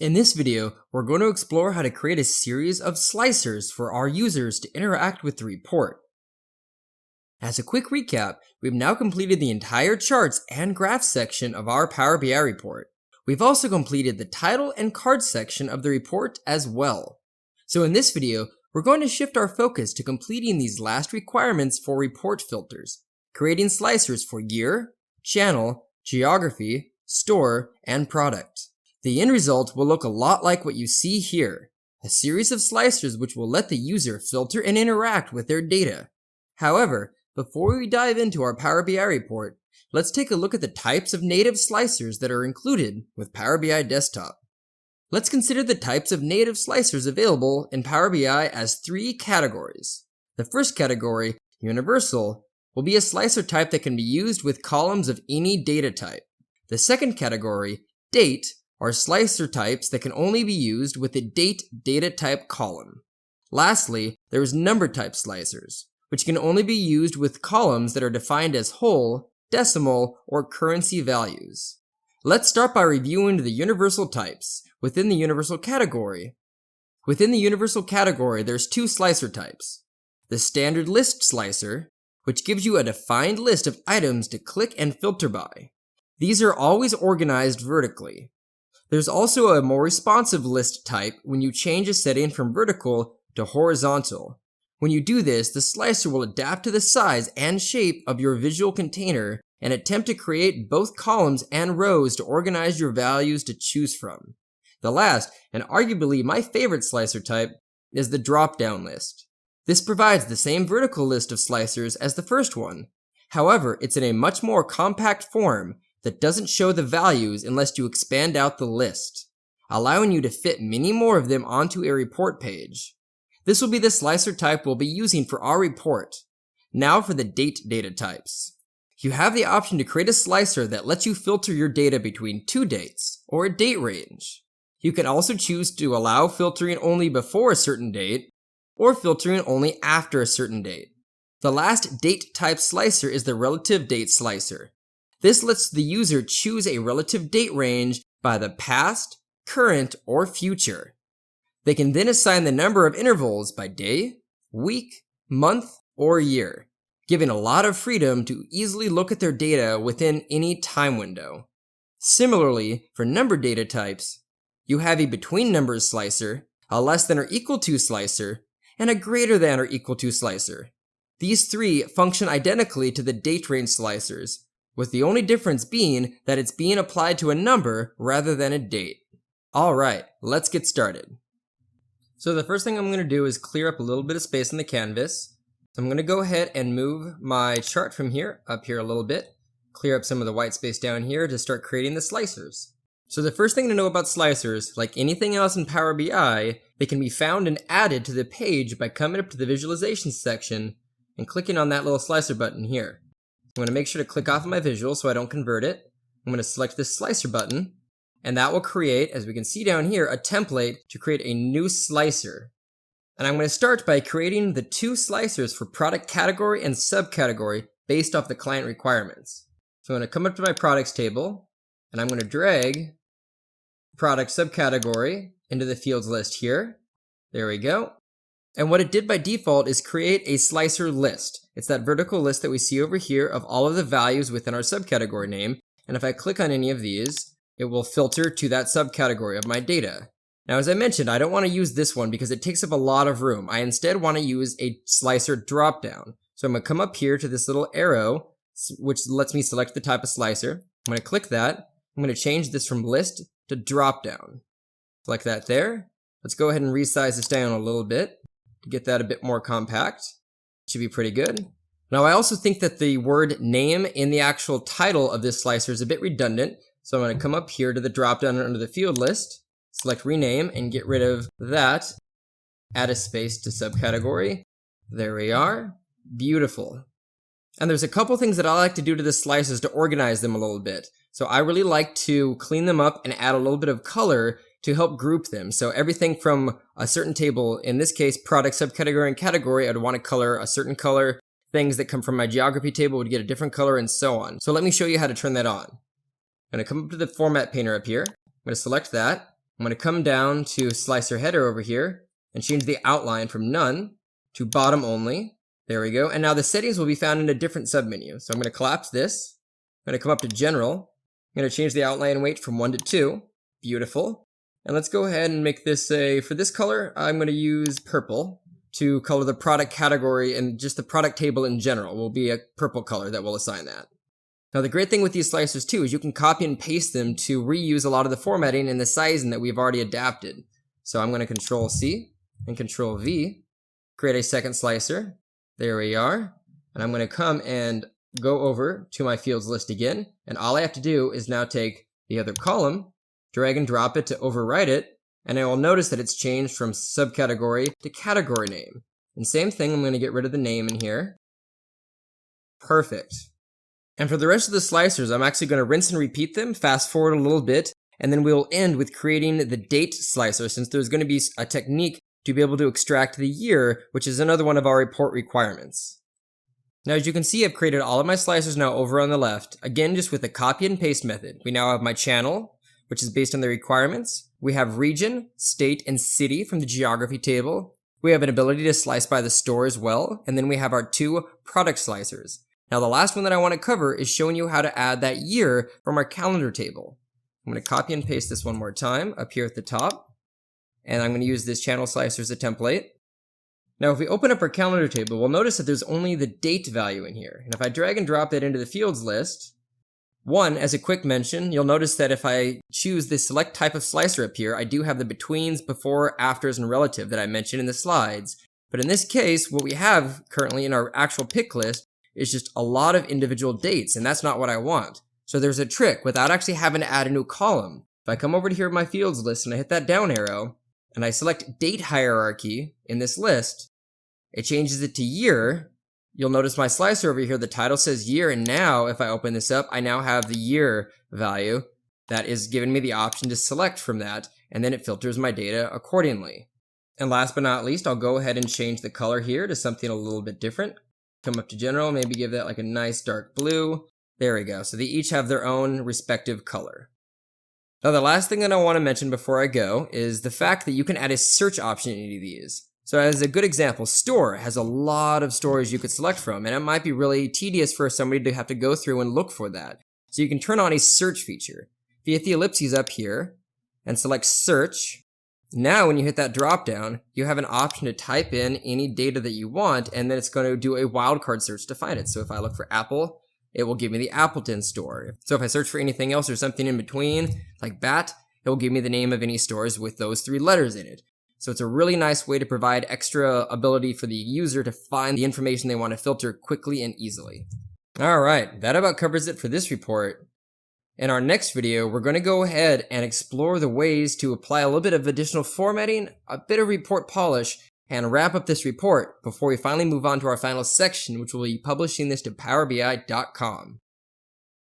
In this video, we're going to explore how to create a series of slicers for our users to interact with the report. As a quick recap, we've now completed the entire charts and graphs section of our Power BI report. We've also completed the title and card section of the report as well. So in this video, we're going to shift our focus to completing these last requirements for report filters, creating slicers for year, channel, geography, store, and product. The end result will look a lot like what you see here, a series of slicers which will let the user filter and interact with their data. However, before we dive into our Power BI report, let's take a look at the types of native slicers that are included with Power BI Desktop. Let's consider the types of native slicers available in Power BI as three categories. The first category, universal, will be a slicer type that can be used with columns of any data type. The second category, date, are slicer types that can only be used with the date data type column. Lastly, there is number type slicers, which can only be used with columns that are defined as whole, decimal, or currency values. Let's start by reviewing the universal types within the universal category. Within the universal category, there's two slicer types. The standard list slicer, which gives you a defined list of items to click and filter by. These are always organized vertically. There's also a more responsive list type when you change a setting from vertical to horizontal. When you do this, the slicer will adapt to the size and shape of your visual container and attempt to create both columns and rows to organize your values to choose from. The last, and arguably my favorite slicer type, is the drop-down list. This provides the same vertical list of slicers as the first one. However, it's in a much more compact form that doesn't show the values unless you expand out the list, allowing you to fit many more of them onto a report page. This will be the slicer type we'll be using for our report. Now for the date data types. You have the option to create a slicer that lets you filter your data between two dates, or a date range. You can also choose to allow filtering only before a certain date, or filtering only after a certain date. The last date type slicer is the relative date slicer. This lets the user choose a relative date range by the past, current, or future. They can then assign the number of intervals by day, week, month, or year, giving a lot of freedom to easily look at their data within any time window. Similarly, for number data types, you have a between numbers slicer, a less than or equal to slicer, and a greater than or equal to slicer. These three function identically to the date range slicers, with the only difference being that it's being applied to a number rather than a date. Alright, let's get started. So the first thing I'm going to do is clear up a little bit of space on the canvas. So I'm going to go ahead and move my chart from here up here a little bit, clear up some of the white space down here to start creating the slicers. So the first thing to know about slicers, like anything else in Power BI, they can be found and added to the page by coming up to the visualization section and clicking on that little slicer button here. I'm going to make sure to click off of my visual so I don't convert it. I'm going to select this slicer button, and that will create, as we can see down here, a template to create a new slicer. And I'm going to start by creating the two slicers for product category and subcategory based off the client requirements. So I'm going to come up to my products table, and I'm going to drag product subcategory into the fields list here. There we go. And what it did by default is create a slicer list. It's that vertical list that we see over here of all of the values within our subcategory name. And if I click on any of these, it will filter to that subcategory of my data. Now, as I mentioned, I don't want to use this one because it takes up a lot of room. I instead want to use a slicer dropdown. So I'm going to come up here to this little arrow, which lets me select the type of slicer. I'm going to click that. I'm going to change this from list to dropdown. Select that there. Let's go ahead and resize this down a little bit to get that a bit more compact. Should be pretty good. Now, I also think that the word name in the actual title of this slicer is a bit redundant. So I'm going to come up here to the dropdown under the field list, select rename, and get rid of that. Add a space to subcategory. There we are. Beautiful. And there's a couple things that I like to do to the slicers to organize them a little bit. So I really like to clean them up and add a little bit of color to help group them. So everything from a certain table, in this case, product, subcategory, and category, I'd want to color a certain color. Things that come from my geography table would get a different color, and so on. So let me show you how to turn that on. I'm going to come up to the format painter up here. I'm going to select that. I'm going to come down to slicer header over here and change the outline from none to bottom only. There we go. And now the settings will be found in a different submenu. So I'm going to collapse this. I'm going to come up to general. I'm going to change the outline weight from 1 to 2. Beautiful. And let's go ahead and make this for this color, I'm going to use purple to color the product category, and just the product table in general will be a purple color that will assign that. Now the great thing with these slicers too is you can copy and paste them to reuse a lot of the formatting and the sizing that we've already adapted. So I'm going to Control C and Control V, create a second slicer. There we are. And I'm going to come and go over to my fields list again. And all I have to do is now take the other column, drag and drop it to overwrite it, and I will notice that it's changed from subcategory to category name. And same thing, I'm going to get rid of the name in here. Perfect. And for the rest of the slicers, I'm actually going to rinse and repeat them, fast forward a little bit, and then we'll end with creating the date slicer, since there's going to be a technique to be able to extract the year, which is another one of our report requirements. Now, as you can see, I've created all of my slicers now over on the left, again just with the copy and paste method. We now have my channel, which is based on the requirements. We have region, state, and city from the geography table. We have an ability to slice by the store as well, and then we have our 2 product slicers. Now the last one that I want to cover is showing you how to add that year from our calendar table. I'm going to copy and paste this one more time up here at the top, and I'm going to use this channel slicer as a template. Now if we open up our calendar table, we'll notice that there's only the date value in here, and if I drag and drop that into the fields list, as a quick mention, you'll notice that if I choose the select type of slicer up here, I do have the betweens, before, afters, and relative that I mentioned in the slides. But in this case, what we have currently in our actual pick list is just a lot of individual dates, and that's not what I want. So there's a trick without actually having to add a new column. If I come over to here in my fields list and I hit that down arrow, and I select date hierarchy in this list, it changes it to year. You'll notice my slicer over here, the title says year, and now if I open this up, I now have the year value that is giving me the option to select from that, and then it filters my data accordingly. And last but not least, I'll go ahead and change the color here to something a little bit different. Come up to general, maybe give that like a nice dark blue. There we go. So they each have their own respective color. Now the last thing that I want to mention before I go is the fact that you can add a search option in any of these. So as a good example, store has a lot of stores you could select from, and it might be really tedious for somebody to have to go through and look for that. So you can turn on a search feature. If you hit the ellipses up here and select search, now when you hit that drop down, you have an option to type in any data that you want, and then it's going to do a wildcard search to find it. So if I look for Apple, it will give me the Appleton store. So if I search for anything else or something in between, like bat, it will give me the name of any stores with those 3 letters in it. So it's a really nice way to provide extra ability for the user to find the information they want to filter quickly and easily. Alright, that about covers it for this report. In our next video, we're going to go ahead and explore the ways to apply a little bit of additional formatting, a bit of report polish, and wrap up this report before we finally move on to our final section, which will be publishing this to PowerBI.com.